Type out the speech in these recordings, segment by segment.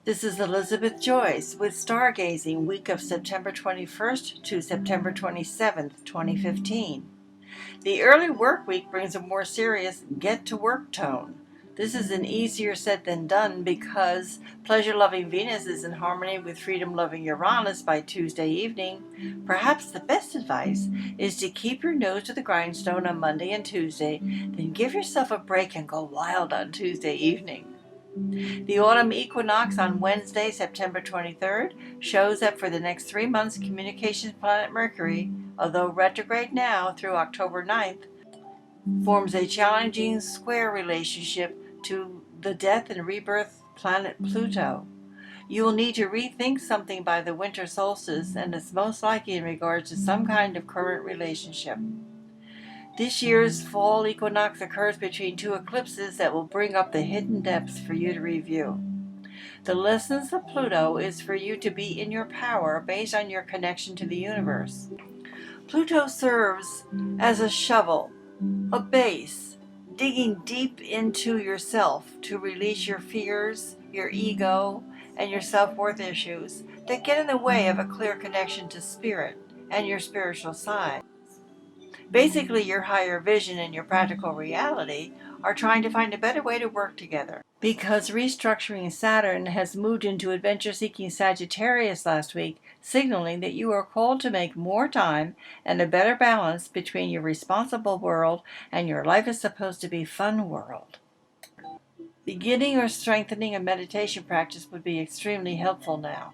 This is Elizabeth Joyce with Stargazing, week of September 21st to September 27th, 2015. The early work week brings a more serious get-to-work tone. This is an easier said than done because pleasure-loving Venus is in harmony with freedom-loving Uranus by Tuesday evening. Perhaps the best advice is to keep your nose to the grindstone on Monday and Tuesday, then give yourself a break and go wild on Tuesday evening. The Autumn Equinox on Wednesday, September 23rd, shows that for the next 3 months, communications planet Mercury, although retrograde now through October 9th, forms a challenging square relationship to the death and rebirth planet Pluto. You will need to rethink something by the winter solstice, and it's most likely in regards to some kind of current relationship. This year's fall equinox occurs between two eclipses that will bring up the hidden depths for you to review. The lessons of Pluto is for you to be in your power based on your connection to the universe. Pluto serves as a shovel, a base, digging deep into yourself to release your fears, your ego, and your self-worth issues that get in the way of a clear connection to spirit and your spiritual side. Basically, your higher vision and your practical reality are trying to find a better way to work together. Because restructuring Saturn has moved into adventure-seeking Sagittarius last week, signaling that you are called to make more time and a better balance between your responsible world and your life is supposed to be fun world. Beginning or strengthening a meditation practice would be extremely helpful now.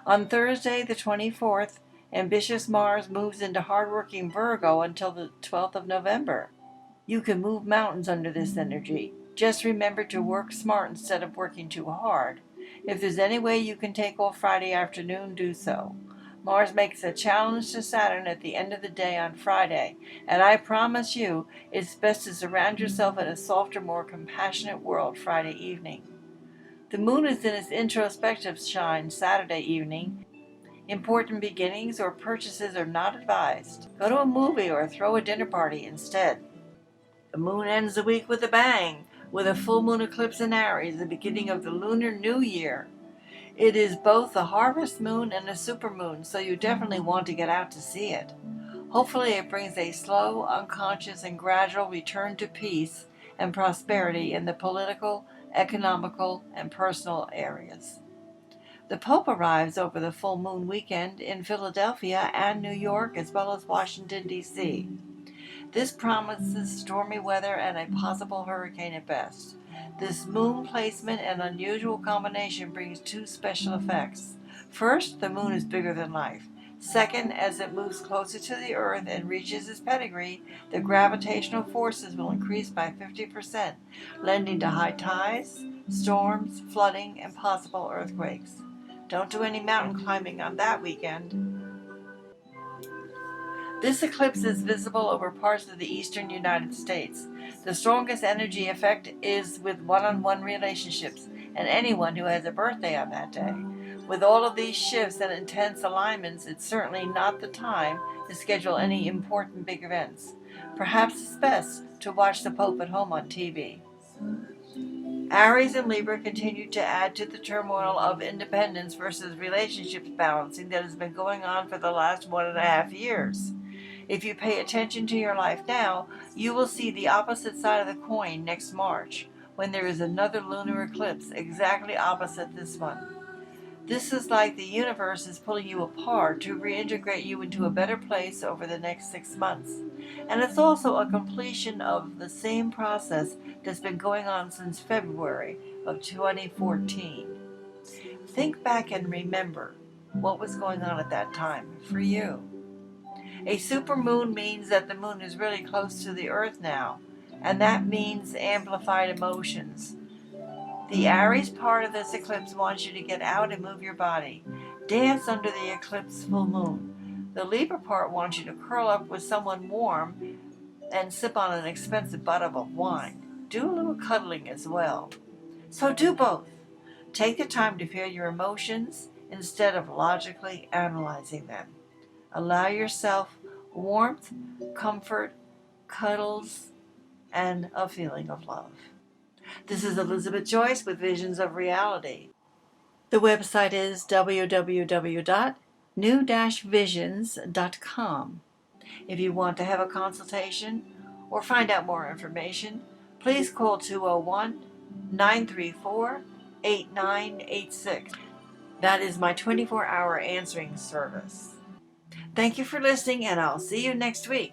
On Thursday, the 24th, ambitious Mars moves into hardworking Virgo until the 12th of November. You can move mountains under this energy. Just remember to work smart instead of working too hard. If there's any way you can take off Friday afternoon, do so. Mars makes a challenge to Saturn at the end of the day on Friday, and I promise you, it's best to surround yourself in a softer, more compassionate world Friday evening. The moon is in its introspective shine Saturday evening. Important beginnings or purchases are not advised. Go to a movie or throw a dinner party instead. The moon ends the week with a bang, with a full moon eclipse in Aries, the beginning of the Lunar New Year. It is both a harvest moon and a supermoon, so you definitely want to get out to see it. Hopefully it brings a slow, unconscious, and gradual return to peace and prosperity in the political, economical, and personal areas. The Pope arrives over the full moon weekend in Philadelphia and New York, as well as Washington, D.C. This promises stormy weather and a possible hurricane at best. This moon placement and unusual combination brings two special effects. First, the moon is bigger than life. Second, as it moves closer to the Earth and reaches its pedigree, the gravitational forces will increase by 50%, lending to high tides, storms, flooding, and possible earthquakes. Don't do any mountain climbing on that weekend. This eclipse is visible over parts of the eastern United States. The strongest energy effect is with one-on-one relationships and anyone who has a birthday on that day. With all of these shifts and intense alignments, it's certainly not the time to schedule any important big events. Perhaps it's best to watch the Pope at home on TV. Aries and Libra continue to add to the turmoil of independence versus relationships balancing that has been going on for the last 1.5 years. If you pay attention to your life now, you will see the opposite side of the coin next March, when there is another lunar eclipse exactly opposite this one. This is like the universe is pulling you apart to reintegrate you into a better place over the next 6 months. And it's also a completion of the same process that's been going on since February of 2014. Think back and remember what was going on at that time for you. A supermoon means that the moon is really close to the Earth now, and that means amplified emotions. The Aries part of this eclipse wants you to get out and move your body. Dance under the eclipse full moon. The Libra part wants you to curl up with someone warm and sip on an expensive bottle of wine. Do a little cuddling as well. So do both. Take the time to feel your emotions instead of logically analyzing them. Allow yourself warmth, comfort, cuddles, and a feeling of love. This is Elizabeth Joyce with Visions of Reality. The website is www.new-visions.com. If you want to have a consultation or find out more information, please call 201-934-8986. That is my 24-hour answering service. Thank you for listening, and I'll see you next week.